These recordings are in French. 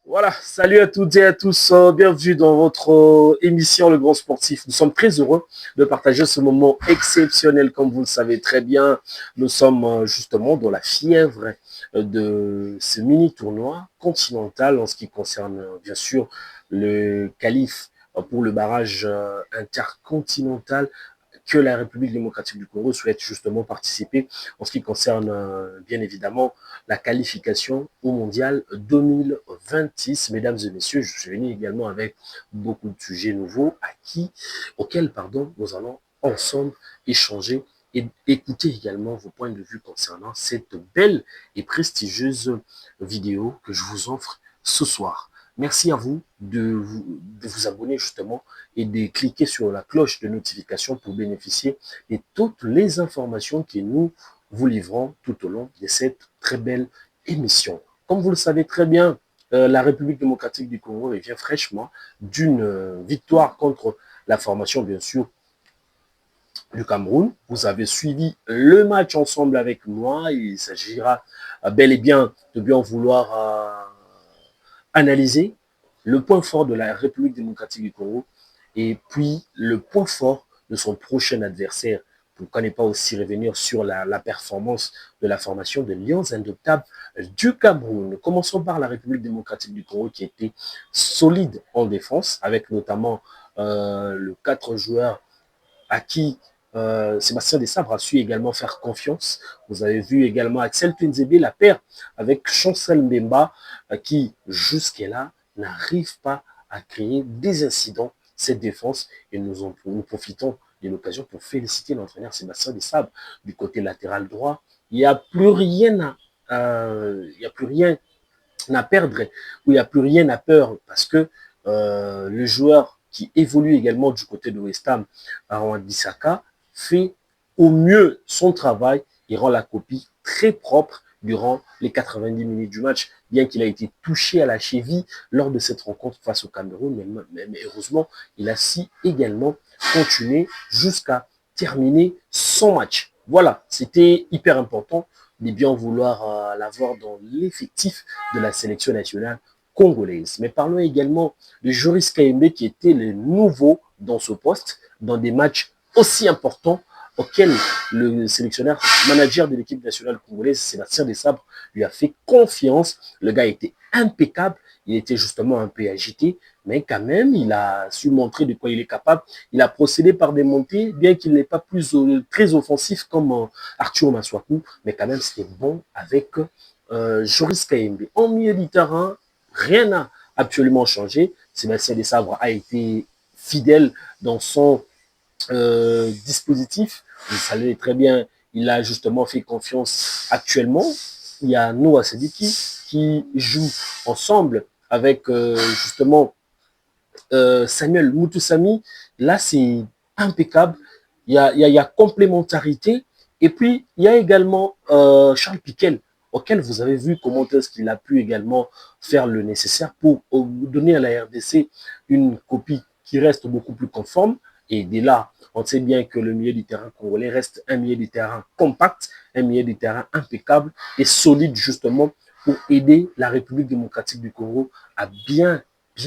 Voilà, salut à toutes et à tous, bienvenue dans votre émission Le Grand Sportif. Nous sommes très heureux de partager ce moment exceptionnel, comme vous le savez très bien. Nous sommes justement dans la fièvre de ce mini-tournoi continental en ce qui concerne bien sûr le qualif pour le barrage intercontinental que la République démocratique du Congo souhaite justement participer en ce qui concerne bien évidemment la qualification au mondial 2026. Mesdames et messieurs, je suis venu également avec beaucoup de sujets nouveaux auxquels nous allons ensemble échanger et écouter également vos points de vue concernant cette belle et prestigieuse vidéo que je vous offre ce soir. Merci à vous de vous abonner justement et de cliquer sur la cloche de notification pour bénéficier de toutes les informations que nous vous livrons tout au long de cette très belle émission. Comme vous le savez très bien, la République démocratique du Congo revient fraîchement d'une victoire contre la formation, bien sûr, du Cameroun. Vous avez suivi le match ensemble avec moi. Il s'agira bel et bien de bien vouloir analyser le point fort de la République démocratique du Congo et puis le point fort de son prochain adversaire. Pourquoi ne pas aussi revenir sur la performance de la formation de Lions Indomptables du Cameroun. Commençons par la République démocratique du Congo qui était solide en défense, avec notamment le 4 joueurs à qui Sébastien Desabre a su également faire confiance. Vous avez vu également Axel Twinzebe, la paire avec Chancel Mbemba, qui jusque-là n'arrive pas à créer des incidents cette défense. Et nous profitons de l'occasion pour féliciter l'entraîneur Sébastien Desabre du côté latéral droit. Il n'y a plus rien il n'y a plus rien à perdre ou il n'y a plus rien à peur parce que le joueur qui évolue également du côté de West Ham, Aaron Bissaka, fait au mieux son travail et rend la copie très propre durant les 90 minutes du match, bien qu'il a été touché à la cheville lors de cette rencontre face au Cameroun, mais heureusement, il a si également continué jusqu'à terminer son match. Voilà, c'était hyper important de bien vouloir l'avoir dans l'effectif de la sélection nationale congolaise. Mais parlons également de Joris Kaembe qui était le nouveau dans ce poste, dans des matchs aussi importants auxquels le sélectionneur manager de l'équipe nationale congolaise, Sébastien Desabre, lui a fait confiance. Le gars était impeccable, il était justement un peu agité, mais quand même, il a su montrer de quoi il est capable. Il a procédé par des montées, bien qu'il n'est pas plus très offensif comme Arthur Maswaku, mais quand même, c'était bon avec Joris Kaembe. En milieu du terrain, rien n'a absolument changé. Sébastien Desabre a été fidèle dans son dispositif. Vous savez très bien, il a justement fait confiance actuellement. Il y a Noah Sediki qui joue ensemble avec justement Samuel Mutusami. Là, c'est impeccable. Il y a complémentarité. Et puis, il y a également Charles Piquel, auquel vous avez vu comment est-ce qu'il a pu également faire le nécessaire pour donner à la RDC une copie qui reste beaucoup plus conforme. Et dès là, on sait bien que le milieu du terrain congolais reste un milieu du terrain compact, un milieu du terrain impeccable et solide justement pour aider la République démocratique du Congo à bien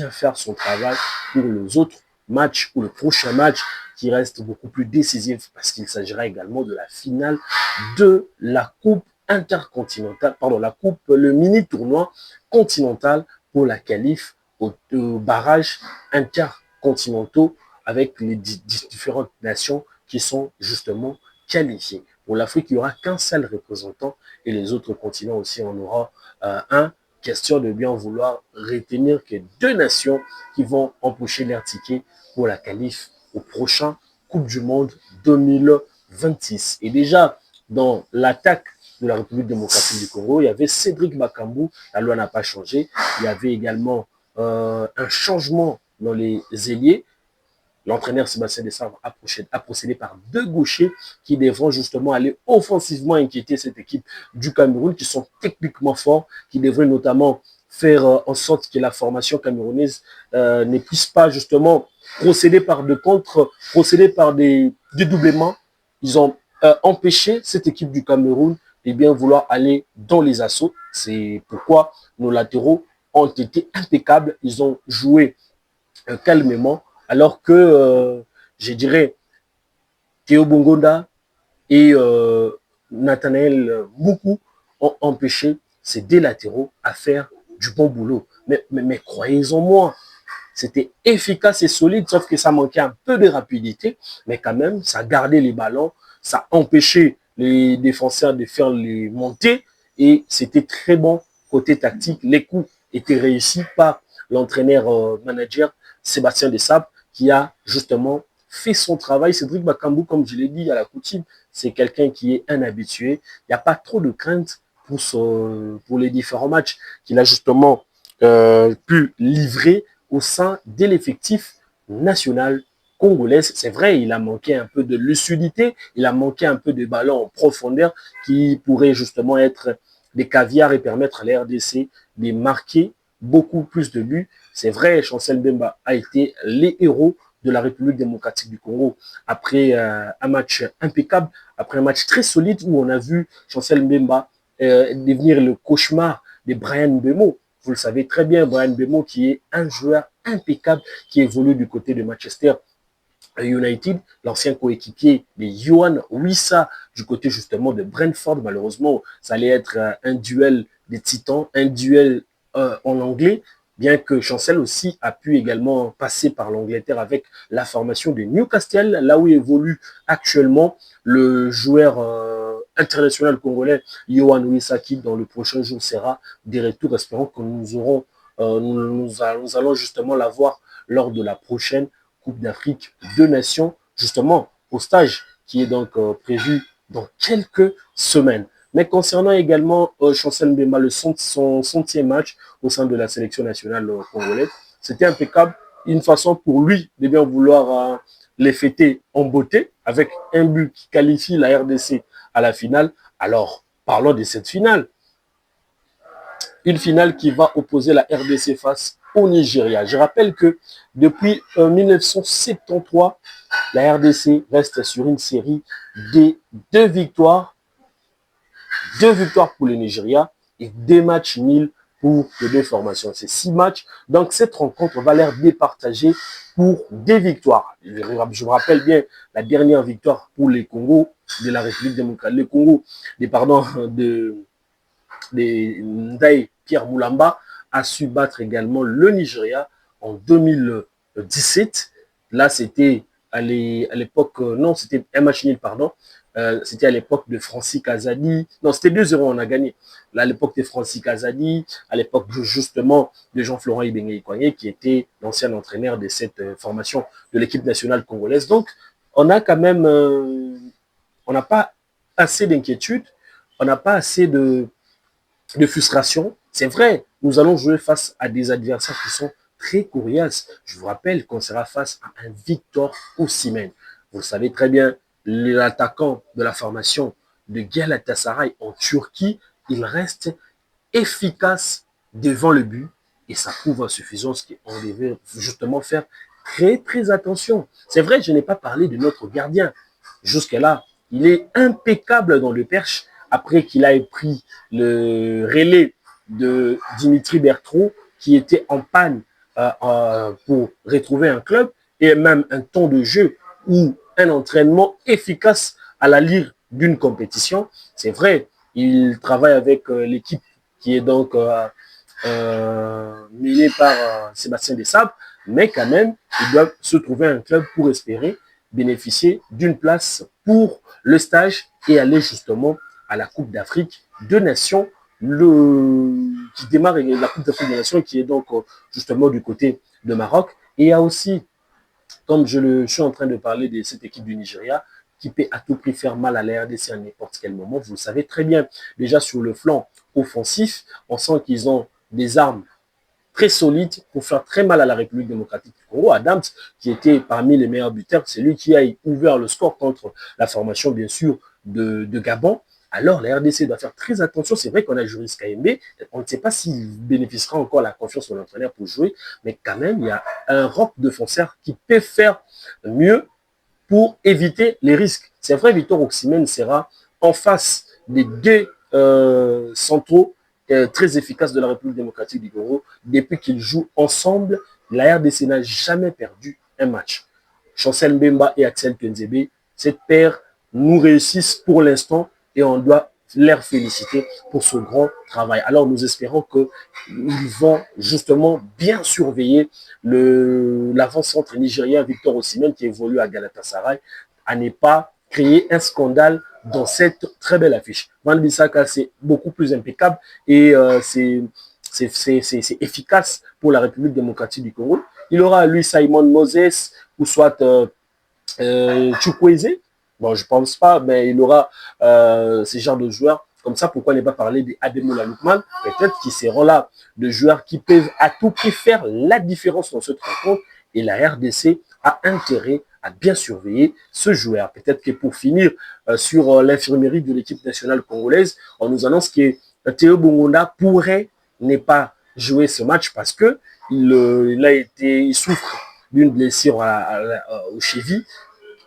faire son travail pour les autres matchs ou le prochain match qui reste beaucoup plus décisif parce qu'il s'agira également de la finale de la Coupe intercontinentale, pardon, le mini-tournoi continental pour la qualif au barrage intercontinentaux avec les différentes nations qui sont justement qualifiées. Pour l'Afrique, il n'y aura qu'un seul représentant et les autres continents aussi, on aura un. Question de bien vouloir retenir que deux nations qui vont empocher leur ticket pour la qualif au prochain Coupe du Monde 2026. Et déjà, dans l'attaque de la République démocratique du Congo, il y avait Cédric Bakambu, la loi n'a pas changé. Il y avait également un changement dans les ailiers. L'entraîneur Sébastien Desabre a procédé par deux gauchers qui devront justement aller offensivement inquiéter cette équipe du Cameroun, qui sont techniquement forts, qui devraient notamment faire en sorte que la formation camerounaise ne puisse pas justement procéder par procéder par des dédoublements. Ils ont empêché cette équipe du Cameroun de bien vouloir aller dans les assauts. C'est pourquoi nos latéraux ont été impeccables. Ils ont joué calmement, alors que, je dirais, Théo Bongonda et Nathanaël Moukou ont empêché ces deux latéraux à faire du bon boulot. Mais croyez en moi, c'était efficace et solide, sauf que ça manquait un peu de rapidité, mais quand même, ça gardait les ballons, ça empêchait les défenseurs de faire les montées, et c'était très bon côté tactique. Les coups étaient réussis par l'entraîneur-manager Sébastien Desabre, qui a justement fait son travail. Cédric Bakambu, comme je l'ai dit à la coutume, c'est quelqu'un qui est un habitué. Il n'y a pas trop de crainte pour les différents matchs qu'il a justement pu livrer au sein de l'effectif national congolais. C'est vrai, il a manqué un peu de lucidité, il a manqué un peu de ballons en profondeur qui pourraient justement être des caviars et permettre à la RDC de marquer beaucoup plus de buts. C'est vrai, Chancel Mbemba a été les héros de la République démocratique du Congo après un match impeccable, après un match très solide où on a vu Chancel Mbemba devenir le cauchemar de Brian Mbemo. Vous le savez très bien, Brian Mbemo qui est un joueur impeccable qui évolue du côté de Manchester United, l'ancien coéquipier de Yohan Wissa du côté justement de Brentford. Malheureusement, ça allait être un duel des titans, un duel en anglais, bien que Chancel aussi a pu également passer par l'Angleterre avec la formation de Newcastle, là où évolue actuellement le joueur international congolais Yohan Wissa, qui dans le prochain jour sera des retours. Espérons que nous allons justement l'avoir lors de la prochaine Coupe d'Afrique de Nations, justement au stage qui est donc prévu dans quelques semaines. Mais concernant également Chancel Mbemba, son centième match au sein de la sélection nationale congolaise, c'était impeccable. Une façon pour lui de bien vouloir les fêter en beauté avec un but qui qualifie la RDC à la finale. Alors, parlons de cette finale. Une finale qui va opposer la RDC face au Nigeria. Je rappelle que depuis 1973, la RDC reste sur une série de deux victoires pour le Nigeria et 2 matchs nuls pour les deux formations. C'est 6 matchs. Donc cette rencontre va l'air départagée pour 2 victoires. Je me rappelle bien la dernière victoire pour les Congo de la République démocratique, les Congo, de Ndaye Pierre Moulamba a su battre également le Nigeria en 2017. Là, c'était à l'époque, non, c'était un match nul, pardon. C'était à l'époque de Francis Kazadi. Non, c'était 2-0, on a gagné. Là, à l'époque de Francis Kazadi, à l'époque justement de Jean-Florent Ibenge-Ikwanye, qui était l'ancien entraîneur de cette formation de l'équipe nationale congolaise. Donc, on a quand même, on n'a pas assez d'inquiétude, on n'a pas assez de frustration. C'est vrai, nous allons jouer face à des adversaires qui sont très coriaces. Je vous rappelle qu'on sera face à un Victor Osimhen. Vous le savez très bien, l'attaquant de la formation de Galatasaray en Turquie, il reste efficace devant le but et ça prouve en suffisance qu'on devait justement faire très très attention. C'est vrai, je n'ai pas parlé de notre gardien. Jusque-là, il est impeccable dans le perche après qu'il ait pris le relais de Dimitri Bertrand qui était en panne pour retrouver un club et même un temps de jeu ou un entraînement efficace à la lire d'une compétition. C'est vrai, il travaille avec l'équipe qui est donc menée par Sébastien Desabre, mais quand même, ils doivent se trouver un club pour espérer bénéficier d'une place pour le stage et aller justement à la Coupe d'Afrique de Nations, qui démarre la Coupe d'Afrique des Nations qui est donc justement du côté de Maroc. Et il y a aussi, comme je suis en train de parler de cette équipe du Nigeria, qui peut à tout prix faire mal à la RDC à n'importe quel moment. Vous le savez très bien, déjà sur le flanc offensif, on sent qu'ils ont des armes très solides pour faire très mal à la République démocratique du Congo. Adams, qui était parmi les meilleurs buteurs, c'est lui qui a ouvert le score contre la formation, bien sûr, de Gabon. Alors, la RDC doit faire très attention. C'est vrai qu'on a Juris KMB. On ne sait pas s'il bénéficiera encore de la confiance de l'entraîneur pour jouer, mais quand même, il y a un rock défenseur qui peut faire mieux pour éviter les risques. C'est vrai, Victor Osimhen sera en face des deux centraux très efficaces de la République démocratique du Congo. Depuis qu'ils jouent ensemble, la RDC n'a jamais perdu un match. Chancel Mbemba et Axel Tenzebe, cette paire nous réussissent pour l'instant et on doit les féliciter pour ce grand travail. Alors nous espérons qu'ils vont justement bien surveiller l'avant-centre nigérien Victor Osimhen qui évolue à Galatasaray à ne pas créer un scandale dans cette très belle affiche. Van Bissaka, c'est beaucoup plus impeccable et c'est efficace pour la République démocratique du Congo. Il aura lui Simon Moses ou soit Chukwueze. Bon, je pense pas, mais il aura ce genre de joueurs. Comme ça, pourquoi ne pas parler d'Ademola Lookman? Peut-être qu'ils seront là, de joueurs qui peuvent à tout prix faire la différence dans cette rencontre. Et la RDC a intérêt à bien surveiller ce joueur. Peut-être que pour finir sur l'infirmerie de l'équipe nationale congolaise, on nous annonce que Théo Bongonda pourrait ne pas jouer ce match parce que il souffre d'une blessure aux chevilles.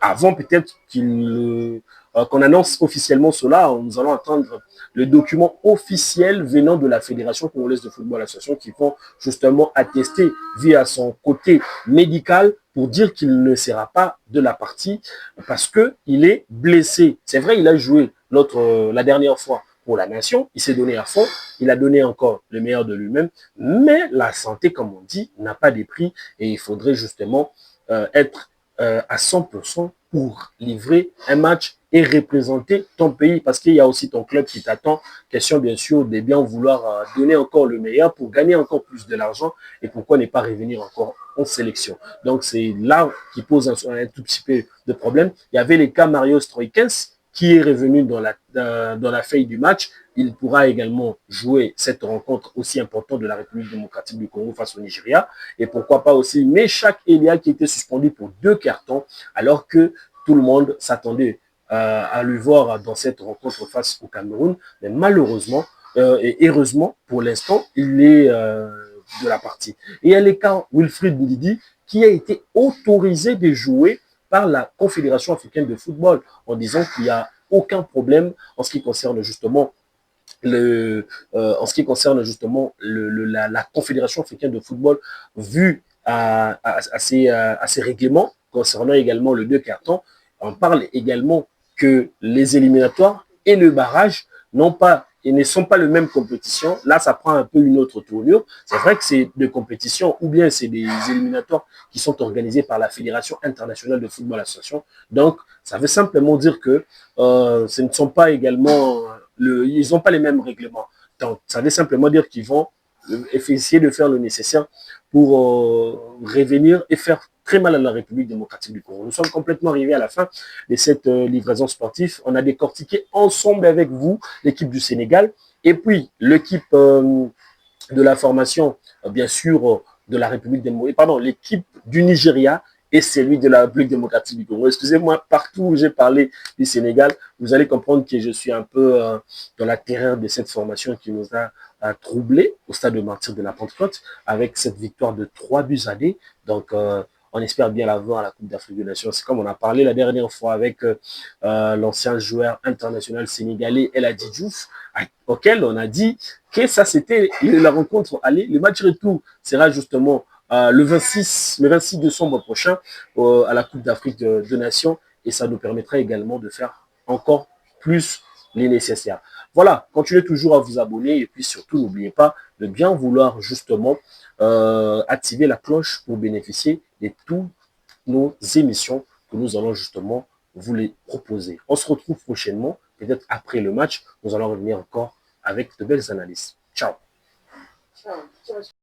Avant peut-être qu'on annonce officiellement cela, nous allons attendre le document officiel venant de la Fédération congolaise de football association qui vont justement attester via son côté médical pour dire qu'il ne sera pas de la partie parce qu'il est blessé. C'est vrai, il a joué la dernière fois pour la nation, il s'est donné à fond, il a donné encore le meilleur de lui-même, mais la santé, comme on dit, n'a pas de prix et il faudrait justement être à 100% pour livrer un match et représenter ton pays parce qu'il y a aussi ton club qui t'attend. Question bien sûr de bien vouloir donner encore le meilleur pour gagner encore plus de l'argent et pourquoi ne pas revenir encore en sélection. Donc c'est là qui pose un tout petit peu de problème. Il y avait les cas Mario Stroikens qui est revenu dans la feuille du match. Il pourra également jouer cette rencontre aussi importante de la République démocratique du Congo face au Nigeria. Et pourquoi pas aussi Meshak Elia qui était suspendu pour 2 cartons alors que tout le monde s'attendait à lui voir dans cette rencontre face au Cameroun. Mais malheureusement et heureusement, pour l'instant, il est de la partie. Et il y a les cas Wilfried Ndidi qui a été autorisé de jouer par la Confédération africaine de football en disant qu'il n'y a aucun problème en ce qui concerne justement la Confédération africaine de football vu à ces règlements concernant également le 2 cartons. On parle également que les éliminatoires et le barrage ne sont pas les mêmes compétitions. Là, ça prend un peu une autre tournure. C'est vrai que c'est des compétitions ou bien c'est des éliminatoires qui sont organisés par la Fédération internationale de football association. Donc, ça veut simplement dire que ce ne sont pas également ils n'ont pas les mêmes règlements. Donc, ça veut simplement dire qu'ils vont essayer de faire le nécessaire pour revenir et faire très mal à la République démocratique du Congo. Nous sommes complètement arrivés à la fin de cette livraison sportive. On a décortiqué ensemble avec vous l'équipe du Sénégal et puis l'équipe de la formation, bien sûr, de la République démocratique, pardon, l'équipe du Nigeria et celui de la République démocratique du Congo. Excusez-moi, partout où j'ai parlé du Sénégal, vous allez comprendre que je suis un peu dans la terreur de cette formation qui nous a troublé au stade de martyr de la Pentecôte avec cette victoire de 3-2. Donc, on espère bien l'avoir à la Coupe d'Afrique des Nations. C'est comme on a parlé la dernière fois avec l'ancien joueur international sénégalais El Hadji Diouf, auquel on a dit que ça c'était la rencontre aller. Le match retour sera justement le 26 décembre prochain à la Coupe d'Afrique des Nations et ça nous permettra également de faire encore plus les nécessaires. Voilà, continuez toujours à vous abonner et puis surtout n'oubliez pas de bien vouloir justement activer la cloche pour bénéficier de toutes nos émissions que nous allons justement vous les proposer. On se retrouve prochainement, peut-être après le match, nous allons revenir encore avec de belles analyses. Ciao. Ciao.